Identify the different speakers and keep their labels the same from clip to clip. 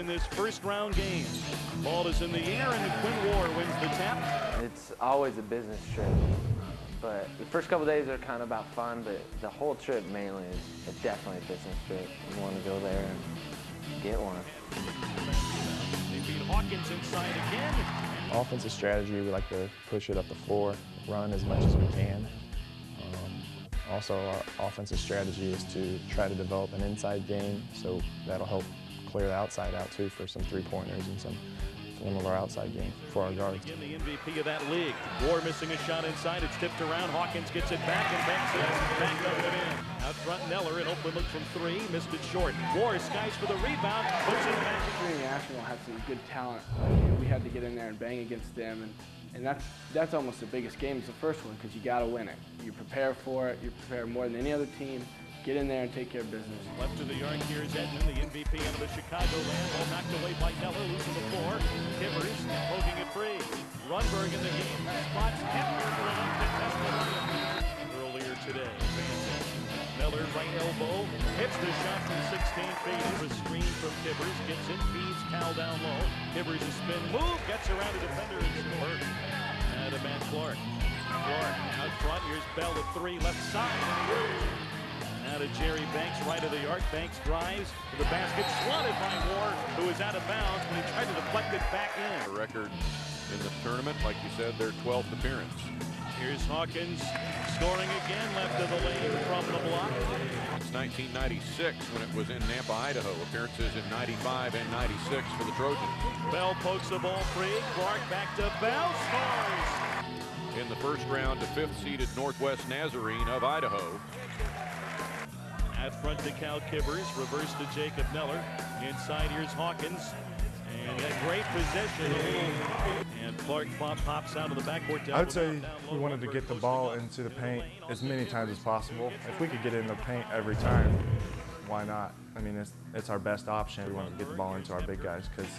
Speaker 1: in this first round game. Ball is in the air and Wour wins the tap.
Speaker 2: It's always a business trip, but the first couple days are kind of about fun, but the whole trip mainly is definitely a business trip. You want to go there and get one.
Speaker 1: They beat Hawkins inside again.
Speaker 3: Offensive strategy, we like to push it up the floor, run as much as we can. Also, our offensive strategy is to try to develop an inside game, so that'll help clear the outside out too for some three-pointers and some of our outside game for our guards.
Speaker 1: Again, the MVP of that league. Wour missing a shot inside. It's tipped around. Hawkins gets it back and banks it. Back up and in. Out front, Nellor, an open look from three. Missed it short. Wour skies for the rebound. Puts it back.
Speaker 4: National had some good talent. We had to get in there and bang against them, and that's almost the biggest game is the first one because you got to win it. You prepare for it. You prepare more than any other team. Get in there and take care of business.
Speaker 1: Left of the yard, here's Edmond, the MVP out of the Chicago land. Ball knocked away by Nellor, losing the floor. Kiburz poking it free. Rundberg in the game. Spots Hepker for an uncontested layup earlier today. Nellor, right elbow, hits the shot from 16 feet. It's a screen from Kiburz, gets it, feeds Cal down low. Kiburz a spin move, gets around a defender and score. And a man Clark. Clark out front, here's Bell at three, left side. Now to Jerry Banks, right of the arc. Banks drives to the basket, swatted by Wour, who is out of bounds when he tried to deflect it back in.
Speaker 5: A record in the tournament, like you said, their 12th appearance.
Speaker 1: Here's Hawkins scoring again, left of the lane from the block.
Speaker 5: It's 1996 when it was in Nampa, Idaho. Appearances in 95 and 96 for the Trojans.
Speaker 1: Bell pokes the ball free. Clark back to Bell, scores!
Speaker 5: In the first round, the 5th-seeded Northwest Nazarene of Idaho.
Speaker 1: Out front to Cal Kiburz, reverse to Jacob Nellor. Inside, here's Hawkins. And a great possession. And Clark pops out of the backcourt.
Speaker 6: I'd say we wanted to get the ball into the paint as many times as possible. If we could get it in the paint every time, why not? I mean, it's our best option. We want to get the ball into our big guys because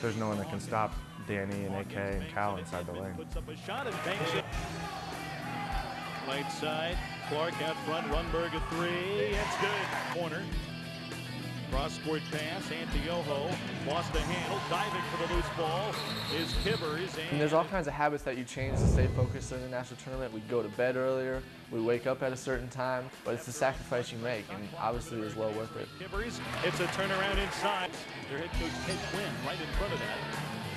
Speaker 6: there's no one that can stop Danny and AK and Cal inside the lane.
Speaker 1: Puts up a shot and banks it. Right side, Clark out front, Rundberg a three, it's good. Corner, cross-court pass, Antioho, lost the handle, diving for the loose ball is Kiburz.
Speaker 2: And there's all kinds of habits that you change to stay focused in the national tournament. We go to bed earlier, we wake up at a certain time, but it's the sacrifice you make, and obviously it was well worth it.
Speaker 1: Kiburz, it's a turnaround inside. Their head coach Ted Quinn right in front of that.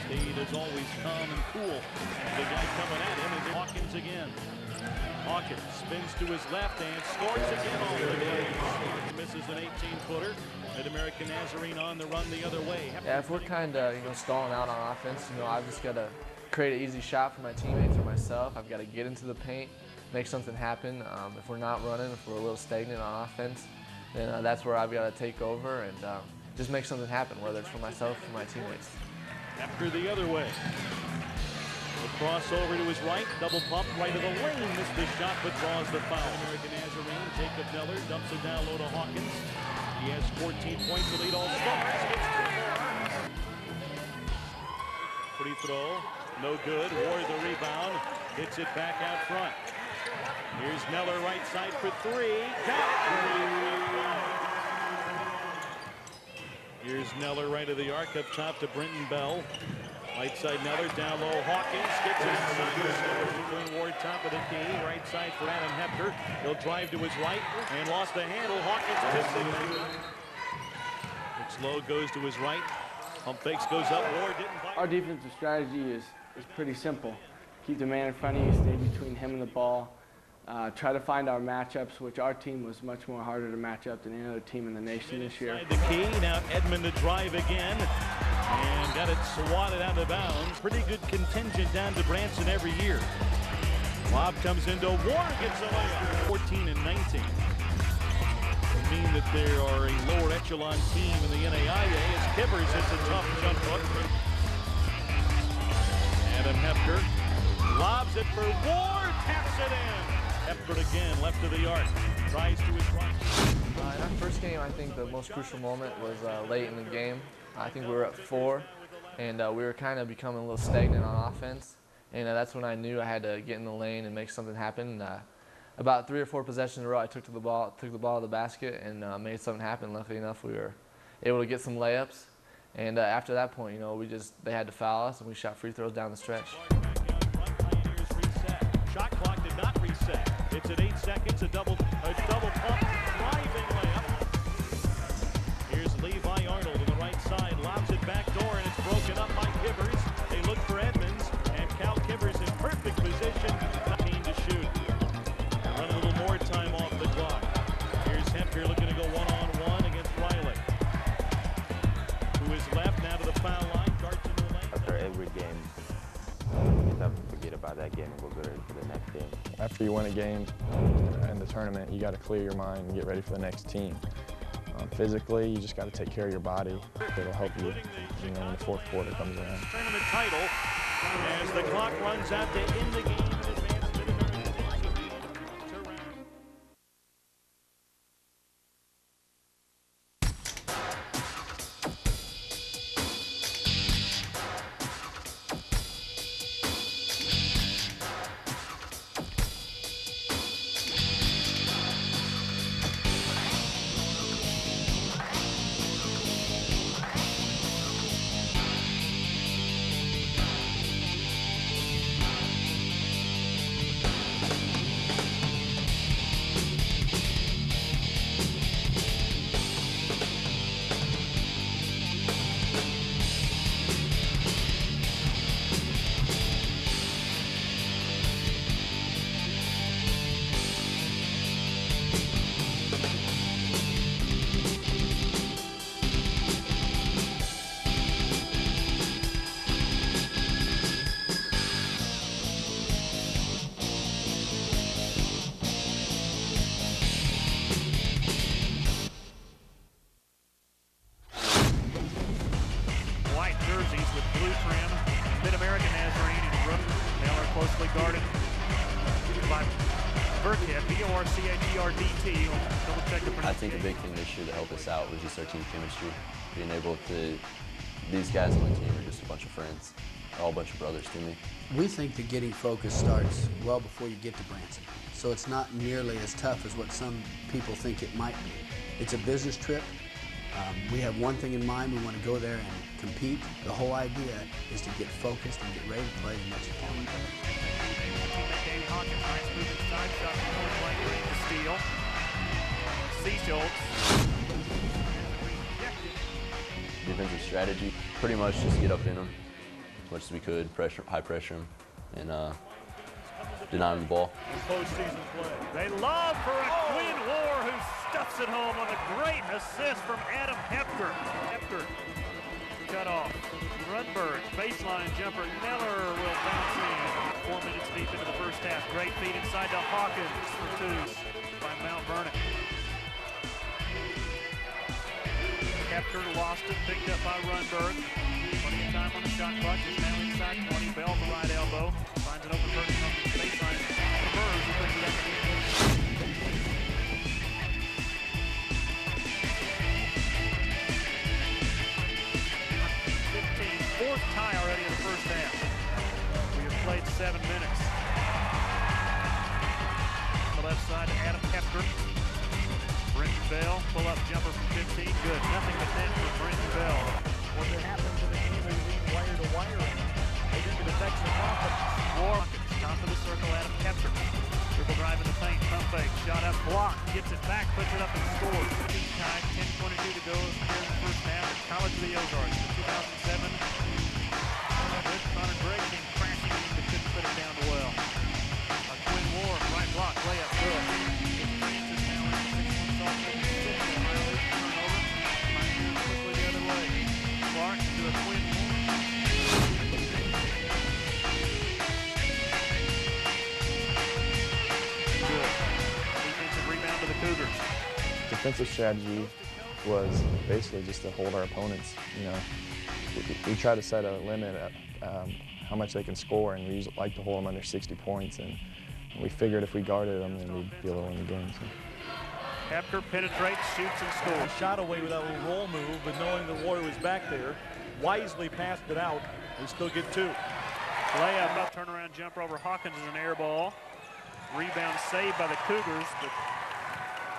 Speaker 1: Stayed as always calm and cool. The guy coming at him is Hawkins again. Hawkins spins to his left and scores again all the way. Misses an 18-footer. MIDAMERICA Nazarene on the run the other way.
Speaker 2: Yeah, if we're kind of stalling out on offense, I've just got to create an easy shot for my teammates or myself. I've got to get into the paint, make something happen. If we're not running, if we're a little stagnant on offense, then that's where I've got to take over and just make something happen, whether it's for myself or for my teammates.
Speaker 1: After the other way. The crossover to his right, double pump right of the lane, missed the shot but draws the foul. American Nazarene, Jacob Nellor dumps it down low to Hawkins. He has 14 points to lead all stars. Gets two more. Free throw, no good. Wour the rebound, hits it back out front. Here's Nellor right side for three. Got it. Here's Nellor right of the arc up top to Brenton Bell. Right side Nellor, down low, Hawkins gets it. Between Wour, top of the key, right side for Adam Hepker. He'll drive to his right and lost the handle. Hawkins tips it. Looks low, goes to his right. Pump fakes, goes up. Wour didn't bite.
Speaker 4: Our defensive strategy is pretty simple. Keep the man in front of you, stay between him and the ball. Try to find our matchups, which our team was much more harder to match up than any other team in the nation this year.
Speaker 1: The key, now Edmond to drive again. And got it swatted out of bounds. Pretty good contingent down to Branson every year. Lob comes into Wour, gets a layup. 14 and 19. It mean that there are a lower echelon team in the NAIA as Kiburz hits a tough jump hook. Adam Hepker lobs it for Wour, taps it in. Hepker again, left of the arc, tries to his right.
Speaker 2: In our first game, I think the most crucial moment was late in the game. I think we were at 4, and we were kind of becoming a little stagnant on offense. And that's when I knew I had to get in the lane and make something happen. About 3 or 4 possessions in a row, I took the ball to the basket and made something happen. Luckily enough, we were able to get some layups. And after that point, you know, they had to foul us, and we shot free throws down the stretch.
Speaker 1: Shot clock did not reset. It's at 8 seconds, a double pump, driving layup. Here's Levi Arnold on the right side, lobs it back door, and it's broken up by Kiburz. They look for Edmonds, and Cal Kiburz in perfect position, 15 to shoot. Run a little more time off the clock. Here's Hepker looking to go one-on-one against Riley, who is left now to the foul line, darts into the lane.
Speaker 7: After every game, you have to forget about that game and go get ready for the next game.
Speaker 3: After you win a game in the tournament, you got to clear your mind and get ready for the next team. Physically, you just got to take care of your body. It'll help you, when the fourth quarter comes around.
Speaker 1: Tournament title as the clock runs out to end the game in advance. With blue trim, MIDAMERICA Nazarene and Rundberg. Nellor closely guarded by Burkhead, B-O-R-C-H-E-R-D-T. Double check the pronunciation.
Speaker 8: I think the big thing this year to help us out was just our team chemistry. Being able to, these guys on the team are just a bunch of friends. They're all a bunch of brothers to me.
Speaker 9: We think that getting focused starts well before you get to Branson. So it's not nearly as tough as what some people think it might be. It's a business trip. We have one thing in mind. We want to go there and compete. The whole idea is to get focused and get ready to play the next opponent.
Speaker 1: Hawkins, nice move inside, shot from point blank range to steal. Seashultz.
Speaker 8: Defensive strategy, pretty much just get up in them as much as we could, high pressure them, and deny them the ball.
Speaker 1: Postseason play. They love for Akuien Wour, who stuffs it home on a great assist from Hepker. Hepker cut off. Rundberg, baseline jumper. Nellor will bounce in. 4 minutes deep into the first half. Great feed inside to Hawkins for two by Mount Vernon. Hepker lost it, picked up by Rundberg. Plenty of time on the shot clock. Just now inside 20. Bell the right elbow. Finds an open person on the baseline. Kiburz will pick it up. 15, fourth tie already in the first half. We have played 7 minutes. On the left side, Hepker. Brenton Bell, pull-up jumper from 15, good. Nothing but net for Brenton Bell. What happens in the game is lead wire to wire. They didn't get effects of confidence. Wour, top of the circle, Hepker. Triple drive in the paint, pump fake, shot up, block, gets it back, puts it up and scores. Tie, 10:22 to go here in the first half at College of the Ozarks. The 2007 good Connor Gregg came crashing in, but couldn't put it down to well. Akuien Wour, right block, layup, good. Francis now in 6-1 soft position. Turnover. Quickly the other way. Clark to Akuien Wour. Good. Defensive rebound to the Cougars.
Speaker 3: Defensive strategy was basically just to hold our opponents. We try to set a limit at how much they can score, and we usually like to hold them under 60 points. And we figured if we guarded them, then we'd be able to win the game. So.
Speaker 1: Hepker penetrates, shoots, and scores.
Speaker 10: Shot away with that little roll move, but knowing the Wour was back there, wisely passed it out. We still get two.
Speaker 1: Layup up, turnaround jumper over Hawkins is an air ball. Rebound saved by the Cougars, but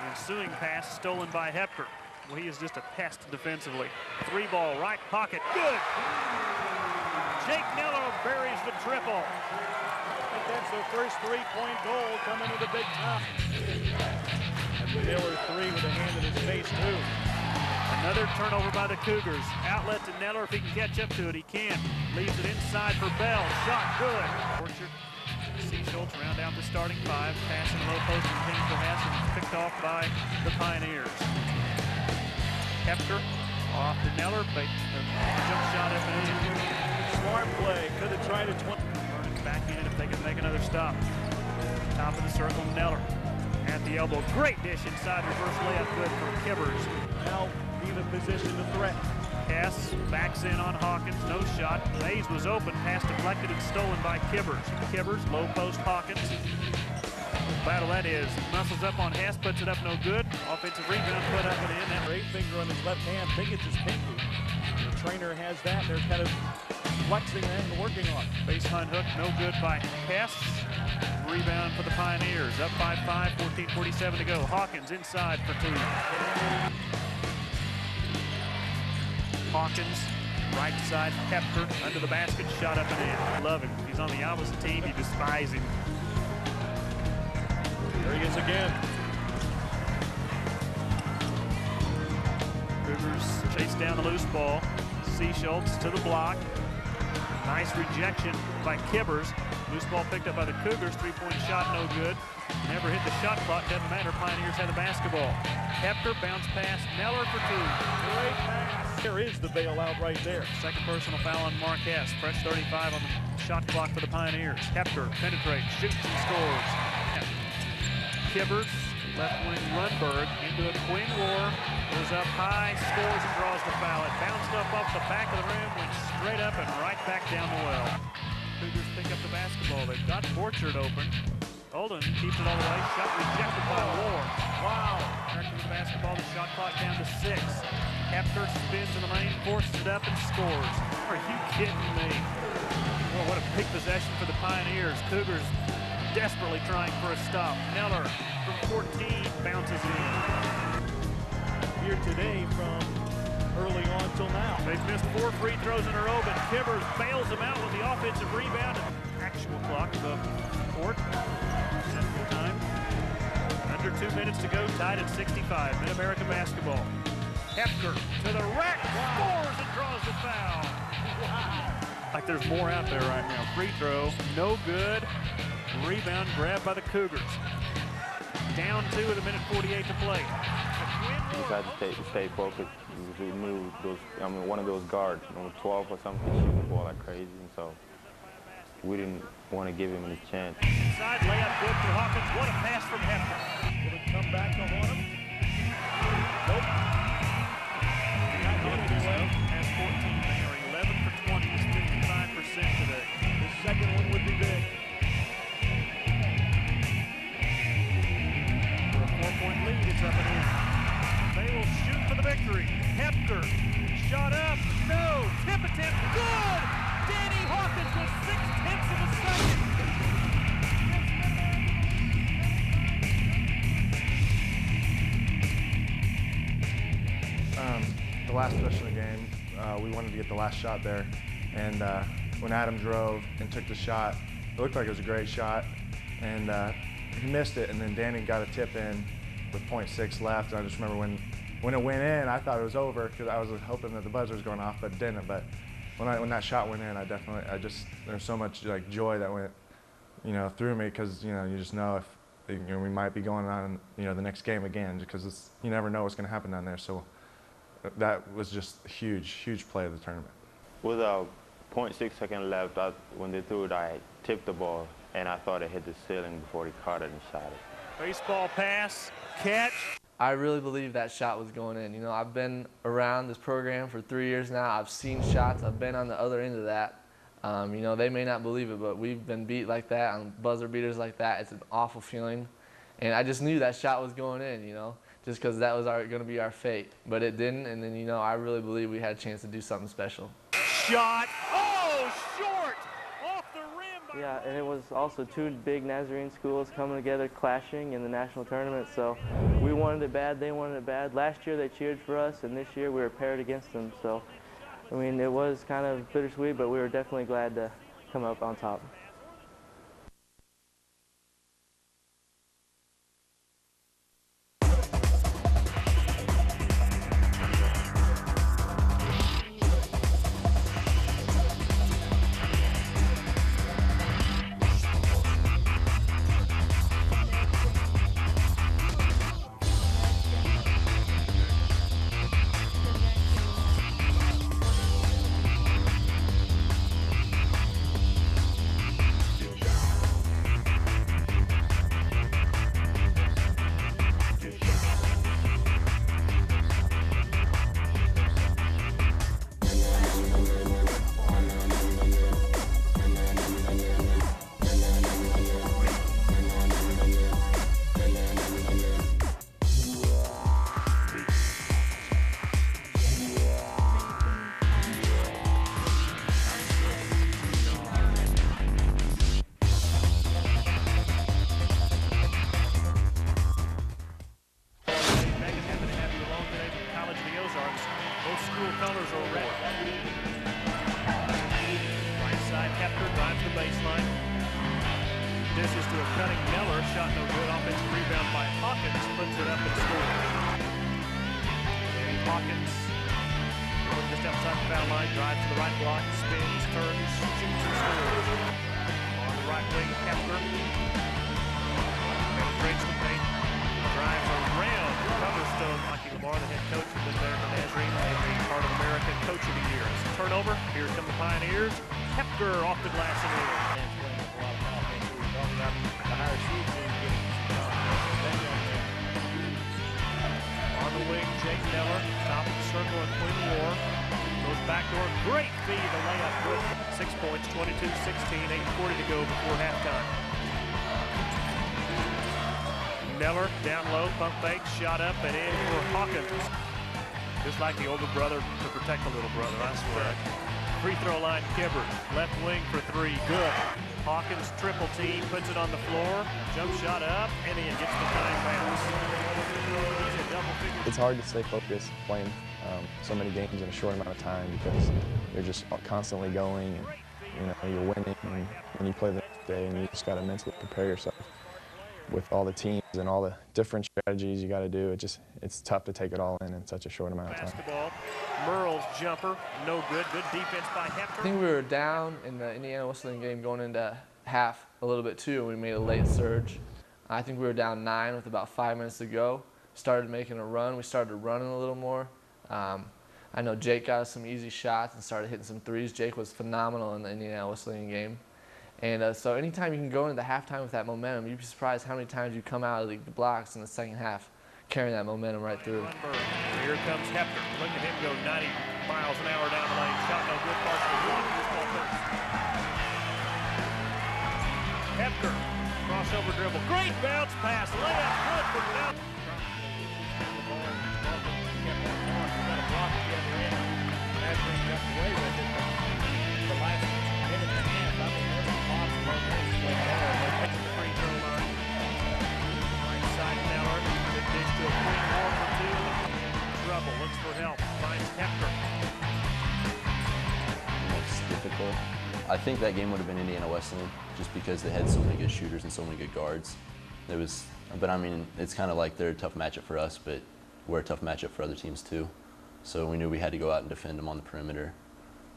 Speaker 1: the ensuing pass stolen by Hepker. Well, he is just a pest defensively. 3-ball, right pocket, good. Jake Nellor buries the triple.
Speaker 10: I think that's their first three-point goal coming to the Big Top. And Miller 3 with a hand in his face, too.
Speaker 1: Another turnover by the Cougars. Outlet to Nellor. If he can catch up to it, he can. Leaves it inside for Bell. Shot good. Orchard. Schultz round out the starting five. Pass in the low post and ping for Hess, and it's picked off by the Pioneers. Hepker off to Nellor. Jump shot up and in.
Speaker 10: Smart play. Could have tried it.
Speaker 1: Back in it if they can make another stop. Top of the circle, Nellor. At the elbow. Great dish inside. Reverse layup good for Kiburz.
Speaker 10: Now in a position to threat.
Speaker 1: Pass backs in on Hawkins, no shot. Mays was open, pass deflected and stolen by Kiburz. Kiburz, low post Hawkins. Battle that is. Muscles up on Hess, puts it up no good. Offensive rebound put up and in. That
Speaker 10: Great finger on his left hand. Think it's his pinky. The trainer has that. They're kind of flexing that and working on it.
Speaker 1: baseline hook, no good by Hess. Rebound for the Pioneers. Up by 5, 14:47 to go. Hawkins inside for 2. Hawkins, right side, Hepker, under the basket, shot up and in. Love him. He's on the opposite team, you despise him.
Speaker 10: There he is again.
Speaker 1: Cougars chase down the loose ball. Schultz to the block. Nice rejection by Kiburz. Loose ball picked up by the Cougars. 3-point shot, no good. Never hit the shot clock, doesn't matter. Pioneers had the basketball. Hepker bounce pass, Nellor for 2.
Speaker 10: Great pass. There is the bailout right there.
Speaker 1: Second personal foul on Marquez. Fresh 35 on the shot clock for the Pioneers. Hepker penetrates, shoots and scores. Kiburz, left wing Rundberg into a Akuien. Wour goes up high, scores and draws the foul. It bounced up off the back of the rim, went straight up and right back down the well. Cougars pick up the basketball. They've got Orchard open. Holden keeps it all the way. Shot rejected by Wour. Wow. Back to the basketball. The shot clock down to 6. Hepker spins in the lane, forces it up and scores. Are you kidding me? Well, what a big possession for the Pioneers. Cougars desperately trying for a stop. Nellor from 14 bounces it in.
Speaker 10: Here today from early on till now.
Speaker 1: They've missed 4 free throws in a row, but Kiburz bails them out with the offensive rebound. Actual clock above court. Central time. Under 2 minutes to go, tied at 65. MIDAMERICA basketball. Hepker to the rack, scores and draws the foul. Wow. Like there's more out there right now. Free throw, no good. Rebound grabbed by the Cougars. Down 2 with 1:48 to play.
Speaker 7: We decided to stay focused. We knew one of those guards, number 12 or something, shooting the ball like crazy, and so we didn't want to give him any chance.
Speaker 1: Inside layup good for Hawkins. What a pass from Hepker.
Speaker 10: Will it come back to haunt him? Nope. Not anyway.
Speaker 1: Has 14. They are 11 for 20. It's 55% today.
Speaker 10: The second one would be big.
Speaker 1: For a 4-point lead, it's up and in. They will shoot for the victory. Hepker, shot up, no, tip attempt, good! Danny Hawkins with 6/10 of a second.
Speaker 6: The last possession of the game, we wanted to get the last shot there, and when Adam drove and took the shot, it looked like it was a great shot, and he missed it, and then Danny got a tip in with 0.6 left, and I just remember when it went in, I thought it was over because I was hoping that the buzzer was going off, but it didn't. But when that shot went in, there's so much like joy that went, through me, because you just know if we might be going on, the next game again, because you never know what's going to happen down there. So that was just a huge play of the tournament.
Speaker 7: With a 0.6 second left, when they threw it, I tipped the ball, and I thought it hit the ceiling before he caught it and shot it.
Speaker 1: Baseball pass, catch.
Speaker 2: I really believe that shot was going in. I've been around this program for 3 years now. I've seen shots. I've been on the other end of that. They may not believe it, but we've been beat like that, on buzzer beaters like that. It's an awful feeling. And I just knew that shot was going in, just because that was going to be our fate. But it didn't, and then, I really believe we had a chance to do something special.
Speaker 1: Shot, oh, short, off the rim by
Speaker 11: Yeah, and it was also two big Nazarene schools coming together, clashing in the national tournament. So we wanted it bad, they wanted it bad. Last year they cheered for us, and this year we were paired against them. So, I mean, it was kind of bittersweet, but we were definitely glad to come up on top.
Speaker 1: Hepker drives the baseline. Dishes to a cutting Nellor. Shot no good. Offensive rebound by Hawkins. Puts it up and scores. Hawkins just outside the foul line. Drives to the right block. Spins, turns, shoots, and scores. On the right wing, Hepker. Penetrates the paint. Drives around Coverstone. Mikey Lamar, the head coach, has been there for Nazarene. Named part of America Coach of the Year. It's a turnover. Here come the Pioneers. Hepker off the glass and in. On the wing, Jake Nellor, top of the circle and Quinn Wour. Goes backdoor, great feed, the layup good. 6 points, 22-16, 8:40 to go before halftime. Nellor down low, pump fake, shot up and in for Hawkins. Just like the older brother to protect the little brother, I swear. Free throw line, Kiburz, left wing for three, good. Hawkins triple T, puts it on the floor, jump shot up, and in, gets the time bounce.
Speaker 3: It's hard to stay focused playing so many games in a short amount of time because you're just constantly going and you're winning, and when you play the next day and you just got to mentally prepare yourself with all the teams and all the different strategies you got to do. It's tough to take it all in such a short amount of time.
Speaker 1: Basketball, Merle's jumper, no good. Good defense by Hepker.
Speaker 2: I think we were down in the Indiana-Whistling game going into half a little bit too, and we made a late surge. I think we were down 9 with about 5 minutes to go. Started making a run. We started running a little more. I know Jake got us some easy shots and started hitting some threes. Jake was phenomenal in the Indiana-Whistling game. And so anytime you can go into halftime with that momentum, you'd be surprised how many times you come out of the blocks in the second half carrying that momentum right through.
Speaker 1: Here comes Hepker. Look at him go 90 miles an hour down the lane. Shot no good. Partially blocked. Hepker, crossover dribble. Great bounce pass. Layup good for Bell. The last minute and a half, I mean, there's a box free throw line. Right side Nellor. Good dish to a Quinn Wour for two. Trouble, looks for help. Finds Hepker.
Speaker 8: Most difficult. I think that game would have been Indiana-Whistling just because they had so many good shooters and so many good guards. But I mean, it's kind of like they're a tough matchup for us, but we're a tough matchup for other teams too. So we knew we had to go out and defend them on the perimeter.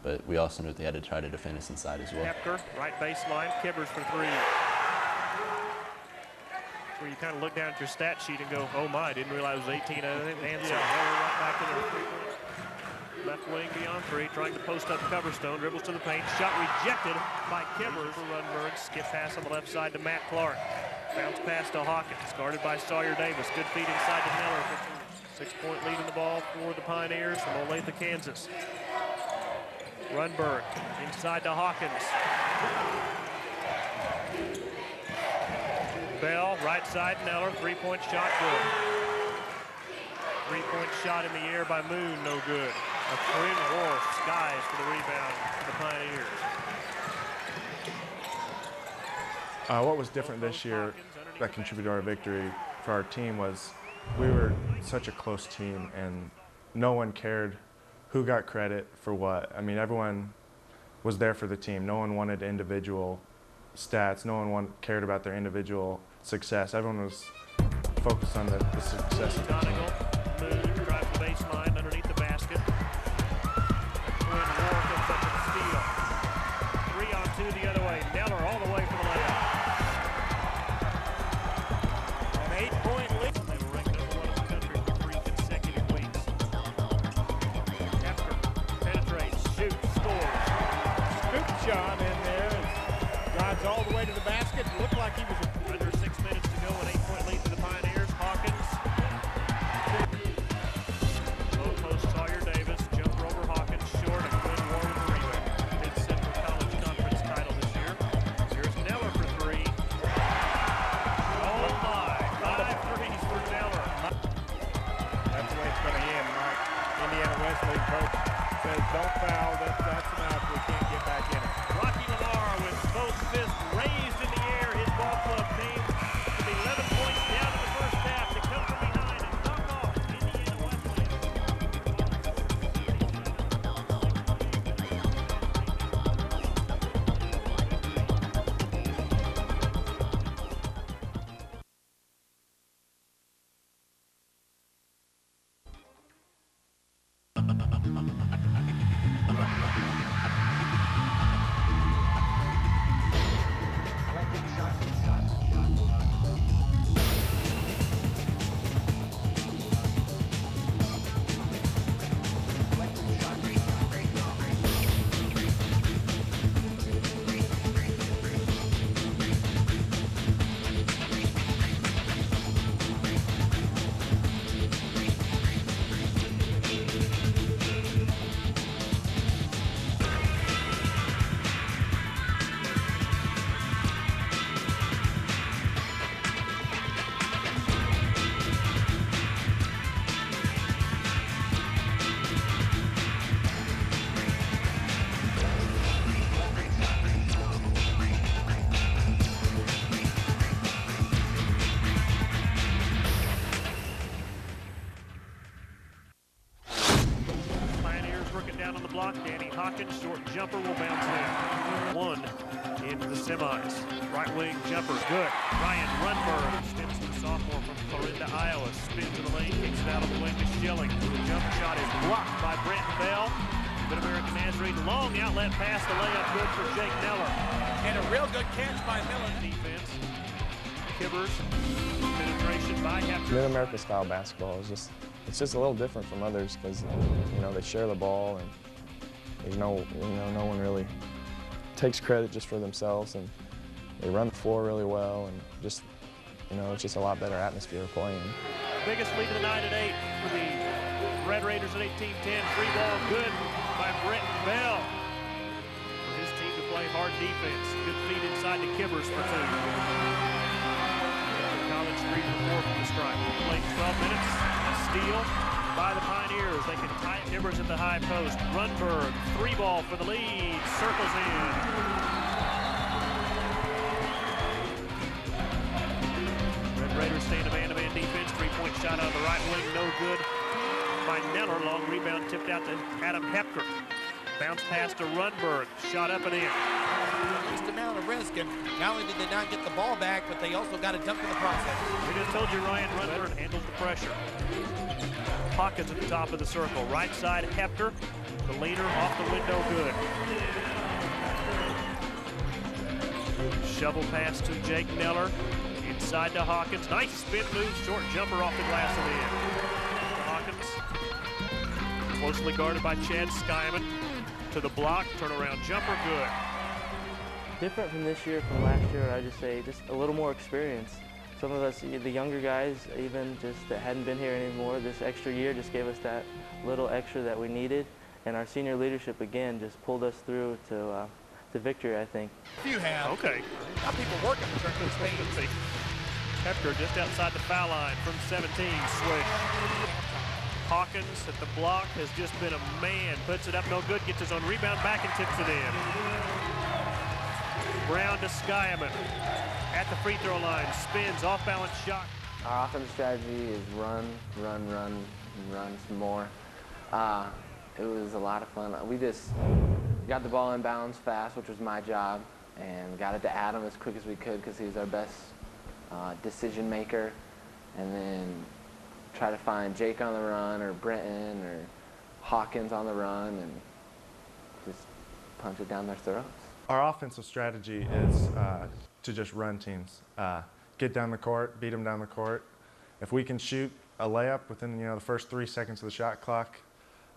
Speaker 8: But we also knew they had to try to defend us inside as well.
Speaker 1: Hepker, right baseline, Kiburz for three. Where you kind of look down at your stat sheet and go, oh my, didn't realize it was 18 answer. Right back to the left wing beyond three, trying to post up Coverstone, dribbles to the paint, shot rejected by Kiburz for Rundberg. Skip pass on the left side to Matt Clark. Bounce pass to Hawkins, guarded by Sawyer Davis. Good feed inside to Nellor. 6-point lead in the ball for the Pioneers from Olathe, Kansas. Rundberg inside to Hawkins. Bell, right side, Nellor, three-point shot, good. Three-point shot in the air by Moon, no good. A Quinn Wour skies for the rebound for the Pioneers.
Speaker 6: What was different this year that contributed to our victory for our team was we were such a close team, and no one cared who got credit for what. I mean, everyone was there for the team. No one wanted individual stats. No one cared about their individual success. Everyone was focused on the success of the team.
Speaker 10: Move, drive the baseline underneath the basket. Akuien Wour comes up with a steal. 3-on-2 the other way. Nellor all the way for the layup. An 8-point lead. They were ranked number 1 in the country for 3 consecutive weeks. Hepker penetrates, shoots, scores. Scoop shot in there. Drives all the way to the basket. Looked like he was under 6 minutes to go. An 8-point lead for the Pioneers. Hawkins. Low post Sawyer Davis. Jumper over Hawkins. Short. And good Wour with the rebound. Mid-Central College Conference title this year. Here's Nellor for 3. Oh my. 5 threes for Nellor.
Speaker 12: That's the way it's going to end, Mike. Indiana Wesleyan coach says don't foul. That's enough. We can't get back in it.
Speaker 10: Lamar with both fists raised in the air. His ball club came to be 11 points down in the first half to come from behind and knock off Indiana Wesleyan. Hawkins, short jumper will bounce in. 1 into the semis. Right wing jumper, good. Ryan Rundberg steps to the sophomore from Florinda, Iowa. Spins to the lane, kicks it out of the wing to Schilling. The jump shot is blocked by Brenton Bell. MIDAMERICA Nazarene, long outlet pass, the layup good for Jake Nellor.
Speaker 13: And a real good catch by Nellor.
Speaker 10: Defense. Kiburz, penetration by Hepker.
Speaker 3: MIDAMERICA style basketball is it's just a little different from others because they share the ball and there's no one really takes credit just for themselves, and they run the floor really well, and just it's just a lot better atmosphere of playing.
Speaker 10: Biggest lead of the night at 8 for the Red Raiders at 18-10. Free ball good by Brenton Bell for his team to play hard defense. Good feed inside to Kiburz for 2. College 3 for 4 from the stripe. Playing 12 minutes. A steal by the Pioneers. They can tie it. Kiburz at the high post. Rundberg, 3 ball for the lead. Circles in. Red Raiders stay in a man-to-man defense. 3-point shot out of the right wing. No good by Nellor. Long rebound tipped out to Adam Hepker. Bounce pass to Rundberg. Shot up and in.
Speaker 13: Just amount of risk, and not only did they not get the ball back, but they also got a dunk in the process.
Speaker 10: We just told you Ryan Rundberg handles the pressure. Hawkins at the top of the circle. Right side, Hepker. The leaner off the window, good. Shovel pass to Jake Nellor. Inside to Hawkins. Nice spin move, short jumper off the glass of the end. Hawkins, closely guarded by Chad Skyman. To the block, turnaround jumper, good.
Speaker 11: Different from this year, from last year, I'd just say just a little more experience. Some of us, the younger guys, even just that hadn't been here anymore, this extra year just gave us that little extra that we needed. And our senior leadership, again, just pulled us through to victory, I think.
Speaker 13: You have.
Speaker 10: Okay.
Speaker 13: Got people working for this thing.
Speaker 10: Hepker just outside the foul line from 17, switch. Hawkins at the block has just been a man. Puts it up, no good, gets his own rebound back and tips it in. Brown to Skyman. At the free throw line, spins, off-balance shot.
Speaker 2: Our offensive strategy is run, run, run, and run some more. It was a lot of fun. We just got the ball in bounds fast, which was my job, and got it to Adam as quick as we could because he's our best decision maker. And then try to find Jake on the run, or Brenton, or Hawkins on the run, and just punch it down their throats.
Speaker 6: Our offensive strategy is to just run teams. Get down the court, beat them down the court. If we can shoot a layup within the first 3 seconds of the shot clock,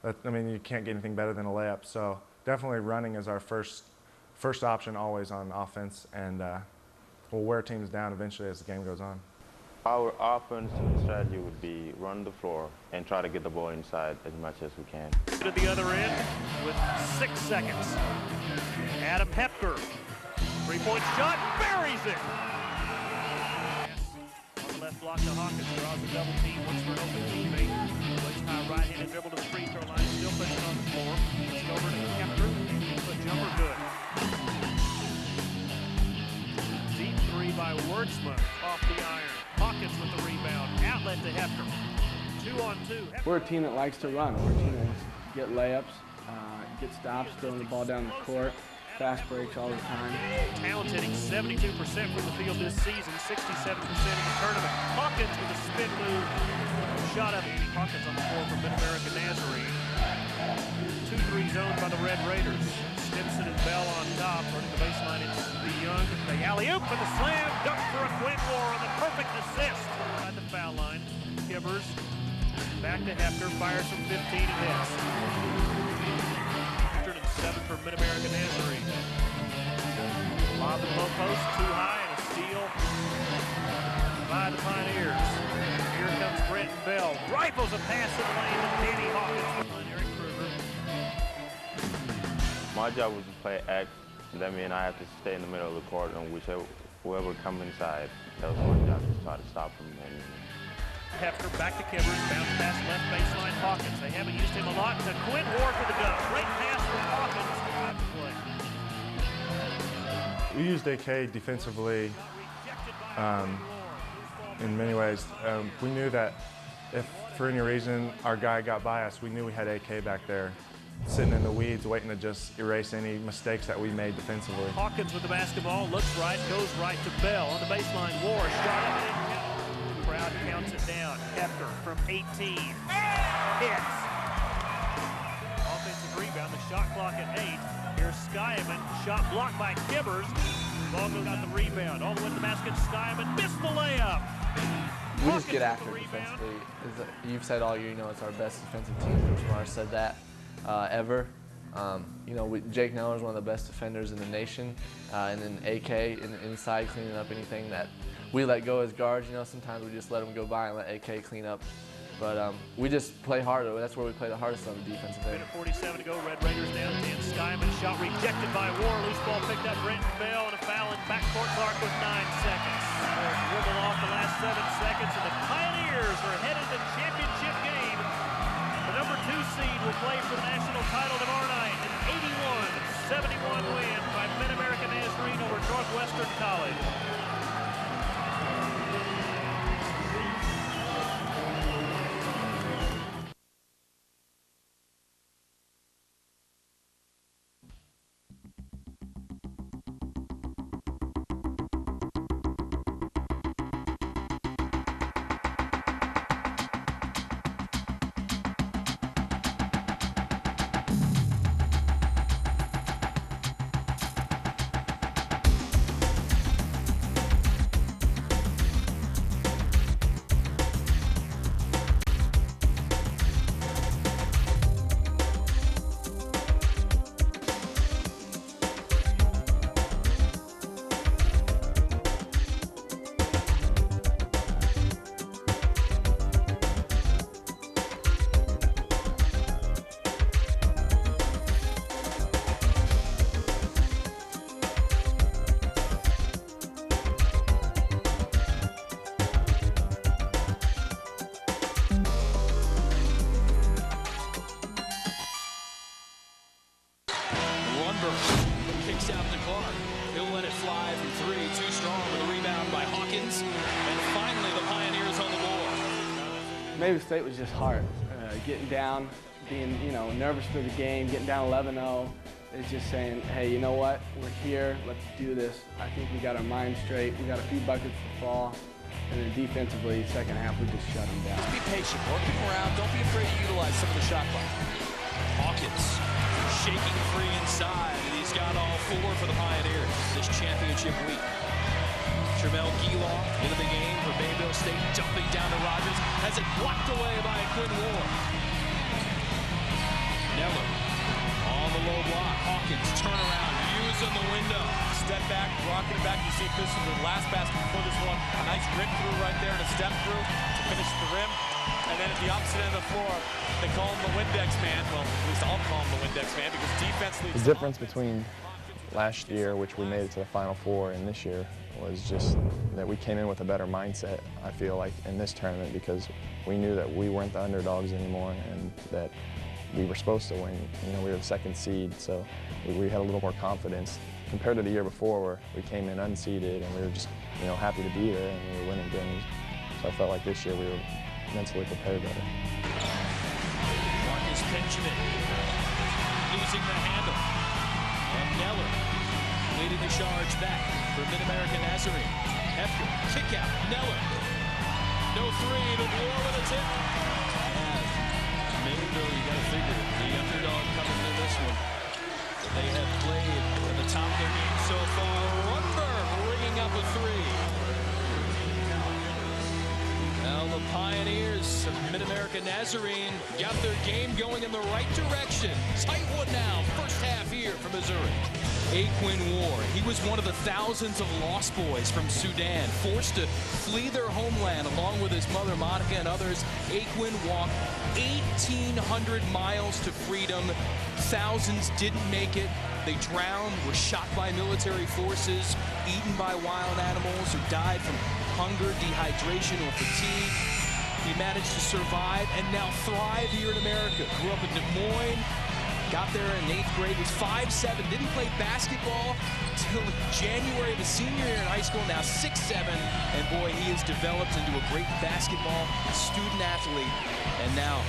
Speaker 6: I mean, you can't get anything better than a layup. So definitely running is our first option always on offense, and we'll wear teams down eventually as the game goes on.
Speaker 7: Our offense strategy would be run the floor and try to get the ball inside as much as we can.
Speaker 10: To the other end with 6 seconds. Adam Hepker, three-point shot, buries it. On the left block to Hawkins, draws a double team, looks for an open teammate. Waits high right-handed dribble to the free throw line, still puts it on the floor. It's over to Hepker, but jumper good. Deep three by Wordsmith off the iron. Hawkins with the rebound, outlet to Hepker. 2-on-2.
Speaker 4: We're a team that likes to run. We're a team that wants to get layups, get stops, throwing the ball down the court, fast breaks all the time.
Speaker 10: Towns hitting 72% from the field this season, 67% in the tournament. Hawkins with a spin move, shot up. Hawkins on the floor for MIDAMERICA Nazarene. 2-3 zone by the Red Raiders. Stimson and Bell on top, running the baseline. It's the Young, the alley-oop and the slam, dunk for Akuien on the perfect assist. At the foul line, Kiburz back to Hepker, fires from 15 and hits. 107 for MIDAMERICA Nazarene. Lob the low post, too high, and a steal by the Pioneers. Here comes Brenton Bell. Rifles a pass in the lane to Danny Hawkins.
Speaker 7: My job was to play X, and that means I have to stay in the middle of the court, and whoever comes inside, that was my job, to try to stop him.
Speaker 10: Hepker back to Kiburz, bounce pass left baseline Hawkins. They haven't used him a lot. To Wour for the dunk. Great pass from Hawkins.
Speaker 6: We used AK defensively in many ways. We knew that if for any reason our guy got by us, we knew we had AK back there, sitting in the weeds, waiting to just erase any mistakes that we made defensively.
Speaker 10: Hawkins with the basketball, looks right, goes right to Bell. On the baseline, Wour, shot up and in. Crowd counts it down. Hepker from 18. Hits. Offensive rebound, the shot clock at 8. Here's Skyman, shot blocked by Kiburz. Vogel got the rebound. All the way to the basket, Skyman missed the layup.
Speaker 2: We just get after it defensively. You've said all year, it's our best defensive team. Coach Lamar said that ever. Jake Nellor is one of the best defenders in the nation, and then AK inside cleaning up anything that we let go as guards. Sometimes we just let them go by and let AK clean up. But we just play harder. That's where we play the hardest on the defensive end.
Speaker 10: 47 to go. Red Raiders down 10. Skyman shot rejected by Wour. Loose ball picked up. Brenton Bell and a foul in backcourt. Clark with 9 seconds. Dribble off the last 7 seconds, and the Pioneers are headed to the championship game. The number 2 seed will play for the national title tomorrow night. An 81-71 win by MIDAMERICA Nazarene over Northwestern College.
Speaker 14: seconds, and finally the Pioneers on the board.
Speaker 4: Maybe State was just hard. Getting down, being nervous for the game, getting down 11-0. It's just saying, hey, you know what? We're here. Let's do this. I think we got our mind straight. We got a few buckets to fall. And then defensively, second half, we just shut them down.
Speaker 14: Just be patient. Work them around. Don't be afraid to utilize some of the shot clock. Hawkins shaking free inside, and he's got all 4 for the Pioneers this championship week. Tramel Gilon into the game for Bayville State, jumping down to Rogers, has it blocked away by Akuien Wour. Nellor on the low block. Hawkins turnaround, views in the window. Step back, rocking it back. You see this is the last basket before this one. A nice rip through right there and a step through to finish the rim. And then at the opposite end of the floor, they call him the Windex man. Well, at least I'll call him the Windex man because defense leads.
Speaker 3: The difference between last year, which we made it to the Final Four, and this year was just that we came in with a better mindset, I feel like, in this tournament because we knew that we weren't the underdogs anymore and that we were supposed to win. We were the 2nd seed, so we had a little more confidence compared to the year before where we came in unseeded and we were just, happy to be there and we were winning games. So I felt like this year we were mentally prepared better.
Speaker 14: Marcus Benjamin losing the handle. And Nellor leading the charge back for MIDAMERICA Nazarene. Hepker, kick out, Nellor. No 3, but Wour with a tip. Mayville, you got to figure, the underdog coming into this one. They have played at the top of their game so far. Rundberg ringing up a 3. Now the Pioneers of MIDAMERICA Nazarene got their game going in the right direction. Tight one now, first half here from Missouri. Akuien Wour, he was one of the thousands of lost boys from Sudan, forced to flee their homeland along with his mother Monica and others. Akuien walked 1,800 miles to freedom. Thousands didn't make it. They drowned, were shot by military forces, eaten by wild animals, or died from hunger, dehydration, or fatigue. He managed to survive and now thrive here in America. Grew up in Des Moines, got there in 8th grade, was 5'7", didn't play basketball till January of his senior year in high school, now 6'7", and boy, he has developed into a great basketball student athlete, and now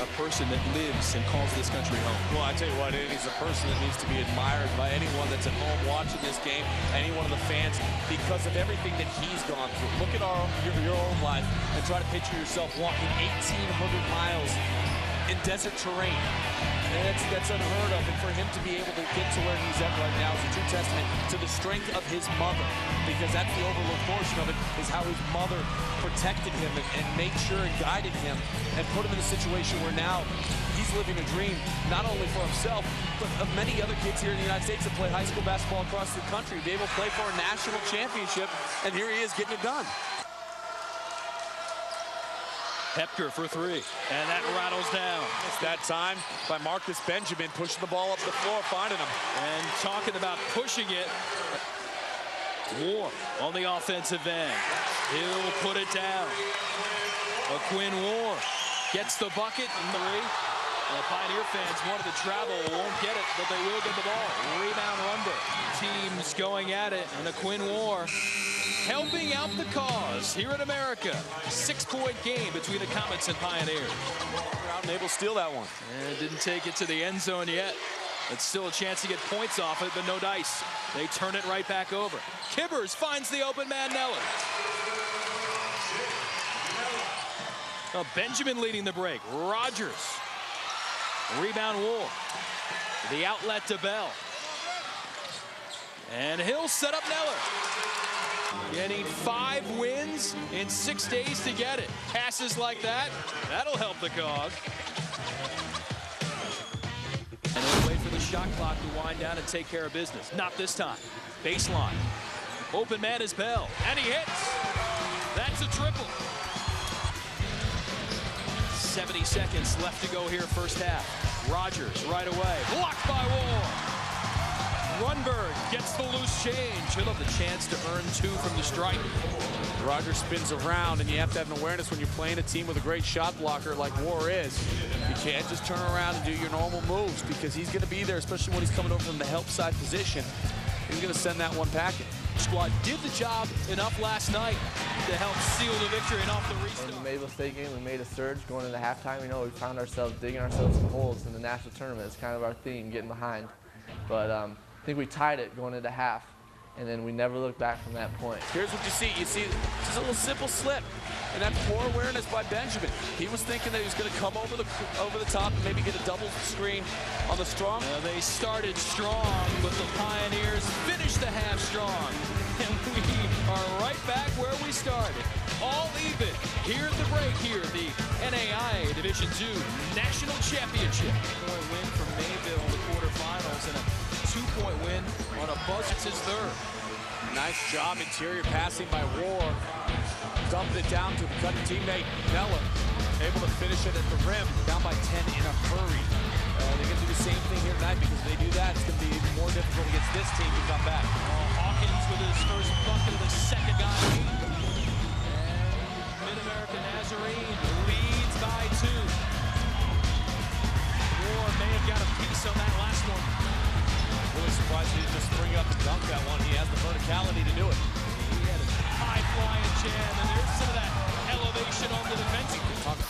Speaker 14: a person that lives and calls this country home.
Speaker 5: Well, I tell you what, he's a person that needs to be admired by anyone that's at home watching this game, any one of the fans, because of everything that he's gone through. Look at your own life and try to picture yourself walking 1,800 miles in desert terrain. And that's unheard of, and for him to be able to get to where he's at right now is a true testament to the strength of his mother, because that's the overlooked portion of it, is how his mother protected him and made sure and guided him and put him in a situation where now he's living a dream, not only for himself, but of many other kids here in the United States that play high school basketball across the country, be able to play for a national championship, and here he is getting it done.
Speaker 14: Hepker for 3, and that rattles down.
Speaker 5: It's that time by Marcus Benjamin, pushing the ball up the floor, finding him.
Speaker 14: And talking about pushing it, Wour on the offensive end. He'll put it down. Akuien Wour gets the bucket, 3. The Pioneer fans wanted to travel, won't get it, but they will get the ball. Rebound Rundberg. Teams going at it, and Akuien Wour helping out the cause here in America. 6-point game between the Comets and Pioneers.
Speaker 5: Out and able to steal that one.
Speaker 14: And didn't take it to the end zone yet. It's still a chance to get points off it, but no dice. They turn it right back over. Kiburz finds the open man, Nellor. Benjamin leading the break. Rogers. Rebound Wour. The outlet to Bell. And he'll set up Nellor. You need 5 wins in 6 days to get it. Passes like that, that'll help the cause. And he'll wait for the shot clock to wind down and take care of business. Not this time. Baseline. Open man is Bell, and he hits. That's a triple. 70 seconds left to go here first half. Rogers right away, blocked by Wour. Rundberg gets the loose change. He'll have the chance to earn 2 from the strike.
Speaker 5: Rogers spins around, and you have to have an awareness when you're playing a team with a great shot blocker like Wour is. You can't just turn around and do your normal moves because he's going to be there, especially when he's coming over from the help side position. He's going to send that one packing.
Speaker 14: Squad did the job enough last night to help seal the victory and off the restart.
Speaker 2: In the Mayville State game, we made a surge going into halftime. You know, we found ourselves digging ourselves some holes in the national tournament. It's kind of our theme, getting behind. But I think we tied it going into half, and then we never looked back from that point.
Speaker 5: Here's what you see. You see just a little simple slip, and that's poor awareness by Benjamin. He was thinking that he was going to come over the top and maybe get a double screen on the strong.
Speaker 14: They started strong, but the Pioneers finished the half strong. And we are right back where we started. All even here at the break here, the NAIA Division II National Championship. Point win from Mayville in the quarterfinals and a 2-point win on a buzzer. It's his third.
Speaker 5: Nice job, interior passing by Wour. Dumped it down to the cutting teammate, Nellor. Able to finish it at the rim, down by 10 in a hurry. They're going to do the same thing here tonight because if they do that, it's going to be even more difficult against this team to come back.
Speaker 14: Hawkins with his first bucket of the second guy. And MidAmerica Nazarene leads by 2. Wour may have got a piece on that last one.
Speaker 5: Really surprised he didn't just spring up and dunk that one. He has the verticality to do it.
Speaker 14: He had a high-flying jam, and there's some of that elevation on the defensive.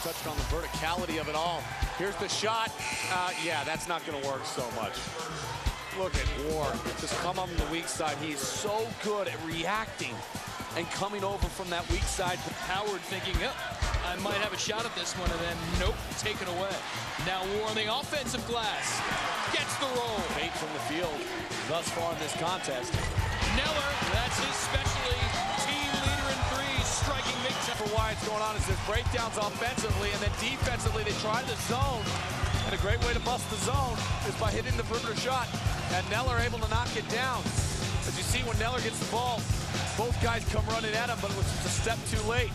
Speaker 5: Touched on the verticality of it all. Here's the shot. Yeah, that's not going to work so much. Look at Wour just come on the weak side. He is so good at reacting and coming over from that weak side.
Speaker 14: Howard thinking, oh, I might have a shot at this one, and then nope, taken away. Now Wour on the offensive glass. Gets the roll.
Speaker 5: 8 from the field thus far in this contest.
Speaker 14: Nellor, that's his specialty. Team leader in threes, striking big time.
Speaker 5: For why it's going on is there's breakdowns offensively, and then defensively they try the zone. And a great way to bust the zone is by hitting the perimeter shot. And Nellor able to knock it down. As you see, when Nellor gets the ball, both guys come running at him, but it was just a step too late.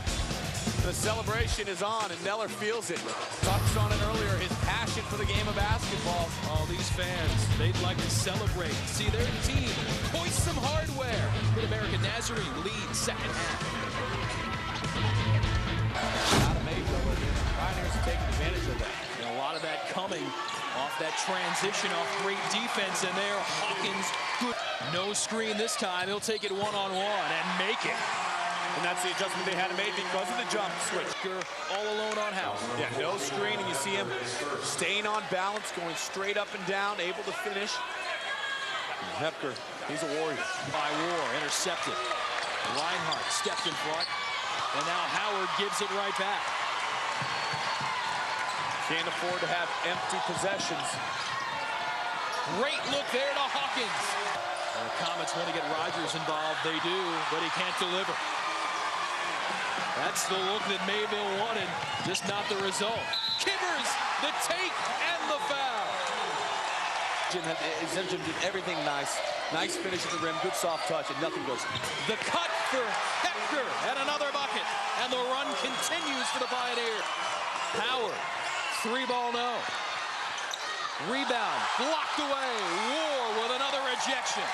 Speaker 5: The celebration is on, and Nellor feels it. Touched on it earlier, his passion for the game of basketball.
Speaker 14: All these fans, they'd like to celebrate. See their team hoist some hardware. MidAmerica Nazarene leads second half.
Speaker 5: Out of Mayville, the Pioneers are taking advantage of that.
Speaker 14: And a lot of that coming off that transition, off great defense, and there, Hawkins, good. No screen this time. He'll take it one-on-one and make it.
Speaker 5: And that's the adjustment they had to make because of the jump switch.
Speaker 14: All alone on House.
Speaker 5: Yeah, no screen, and you see him staying on balance, going straight up and down, able to finish. Hepker, he's a warrior.
Speaker 14: By Wour, intercepted. Reinhardt stepped in front, and now Howard gives it right back.
Speaker 5: Can't afford to have empty possessions.
Speaker 14: Great look there to Hawkins. And the Comets want to get Rogers involved. They do, but he can't deliver. That's the look that Mayville wanted, just not the result. Kiburz, the take and the foul.
Speaker 5: Zimjin did everything nice. Nice finish at the rim, good soft touch, and nothing goes.
Speaker 14: The cut for Hepker and another bucket. And the run continues for the Pioneers. Howard, 3-ball no. Rebound, blocked away. Wour with another ejection.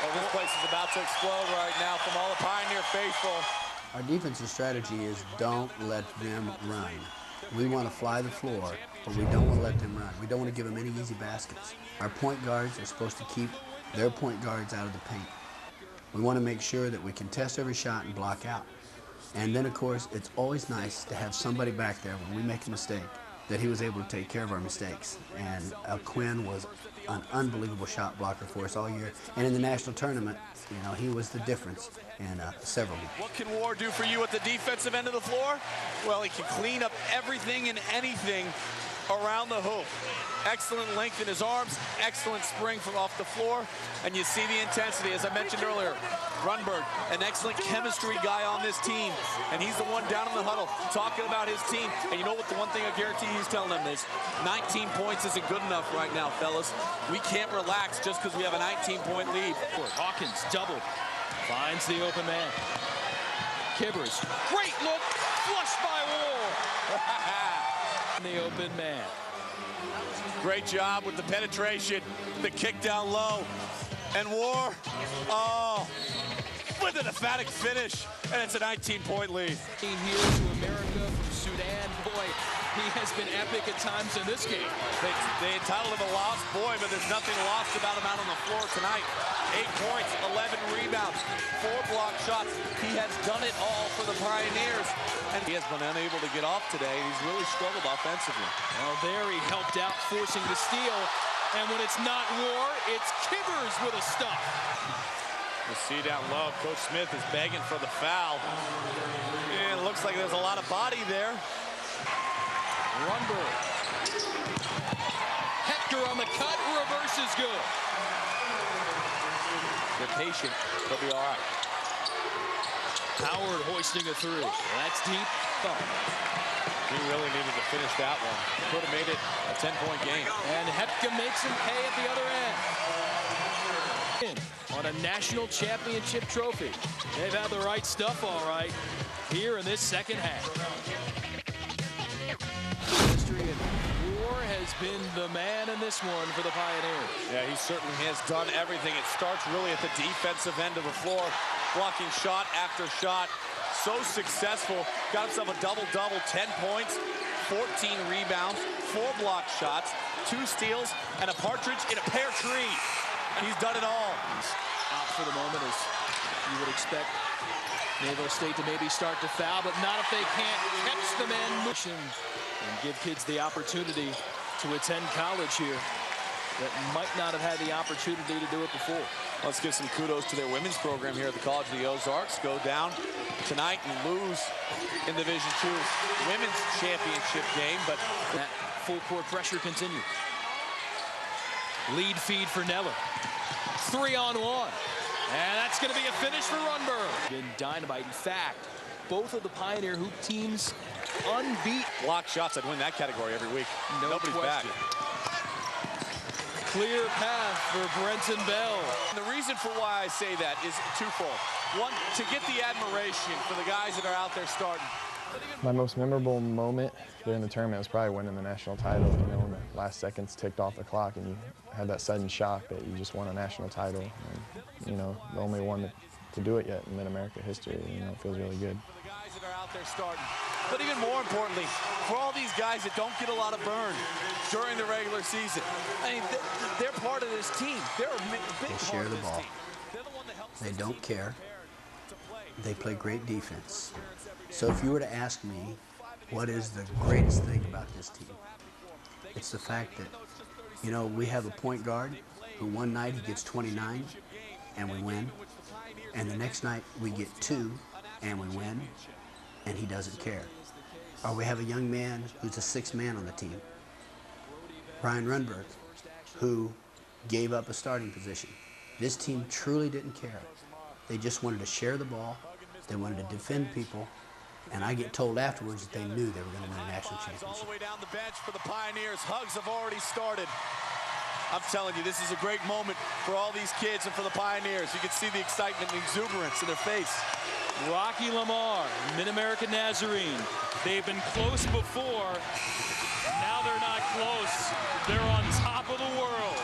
Speaker 5: Well, this place is about to explode right now from all the Pioneer faithful.
Speaker 9: Our defensive strategy is don't let them run. We want to fly the floor, but we don't want to let them run. We don't want to give them any easy baskets. Our point guards are supposed to keep their point guards out of the paint. We want to make sure that we can test every shot and block out. And then, of course, it's always nice to have somebody back there when we make a mistake that he was able to take care of our mistakes. And Akuien was an unbelievable shot blocker for us all year. And in the national tournament, you know, he was the difference in several games.
Speaker 5: What can Wour do for you at the defensive end of the floor? Well, he can clean up everything and anything around the hoop. Excellent length in his arms, excellent spring from off the floor, and you see the intensity. As I mentioned earlier, Rundberg, an excellent chemistry guy on this team, and he's the one down in the huddle talking about his team. And you know what, the one thing I guarantee he's telling them is 19 points isn't good enough right now, fellas. We can't relax just because we have a 19-point lead.
Speaker 14: Hawkins doubled, finds the open man. Kiburz, great look, flushed by Wour. The open man.
Speaker 5: Great job with the penetration, the kick down low. And Wour, oh, with an emphatic finish, and it's a 19-point lead.
Speaker 14: Here to America from Sudan, boy, he has been epic at times in this game.
Speaker 5: They entitled him a lost boy, but there's nothing lost about him out on the floor tonight. 8 points, 11 rebounds, 4 block shots. He has done it all for the Pioneers. And he has been unable to get off today. He's really struggled offensively.
Speaker 14: Well, there he helped out, forcing the steal. And when it's not Wour, it's Kiburz with a stop.
Speaker 5: You see down low, Coach Smith is begging for the foul. And it looks like there's a lot of body there.
Speaker 14: Rundberg. Hepker on the cut, reverse is good.
Speaker 5: They're patient, they'll be all right.
Speaker 14: Howard hoisting a three. That's deep.
Speaker 5: He really needed to finish that one. Could have made it a 10-point game.
Speaker 14: And Hepker makes him pay at the other end. On a national championship trophy. They've had the right stuff, all right, here in this second half. History, and Wour has been the man in this one for the Pioneers.
Speaker 5: Yeah, he certainly has done everything. It starts really at the defensive end of the floor, blocking shot after shot. So successful, got himself a double-double, 10 points, 14 rebounds, 4 block shots, 2 steals, and a partridge in a pear tree. He's done it all.
Speaker 14: He's out for the moment, as you would expect Naval State to maybe start to foul, but not if they can't catch the man and give kids the opportunity to attend college here that might not have had the opportunity to do it before.
Speaker 5: Let's give some kudos to their women's program here at the College of the Ozarks. Go down tonight and lose in Division II women's championship game, but
Speaker 14: that full court pressure continues. Lead feed for Nellor. 3-on-1. And that's going to be a finish for Rundberg. Been dynamite. In fact, both of the Pioneer hoop teams unbeat.
Speaker 5: Block shots, I'd win that category every week.
Speaker 14: Nobody's
Speaker 5: question.
Speaker 14: Clear path for Brenton Bell.
Speaker 5: And the reason for why I say that is twofold. One, to get the admiration for the guys that are out there starting.
Speaker 3: My most memorable moment during the tournament was probably winning the national title. You know, when the last seconds ticked off the clock and you had that sudden shock that you just won a national title. And, you know, the only one to do it yet in MIDAMERICA history. You know, it feels really good.
Speaker 5: For the guys that are out there starting. But even more importantly, for all these guys that don't get a lot of burn during the regular season. I mean, they're part of this team. They're a big
Speaker 9: they share the ball. They don't care. They play great defense. So if you were to ask me, what is the greatest thing about this team? It's the fact that, you know, we have a point guard who one night he gets 29 and we win. And the next night we get 2 and we win, and he doesn't care. Or we have a young man who's a 6th man on the team, Brian Rundberg, who gave up a starting position. This team truly didn't care. They just wanted to share the ball. They wanted to defend people. And I get told afterwards that they knew they were going to win a national championship.
Speaker 5: All the way down the bench for the Pioneers. Hugs have already started. I'm telling you, this is a great moment for all these kids and for the Pioneers. You can see the excitement and exuberance in their face.
Speaker 14: Rocky Lamar, Mid-American Nazarene. They've been close before. Now they're not close. They're on top of the world.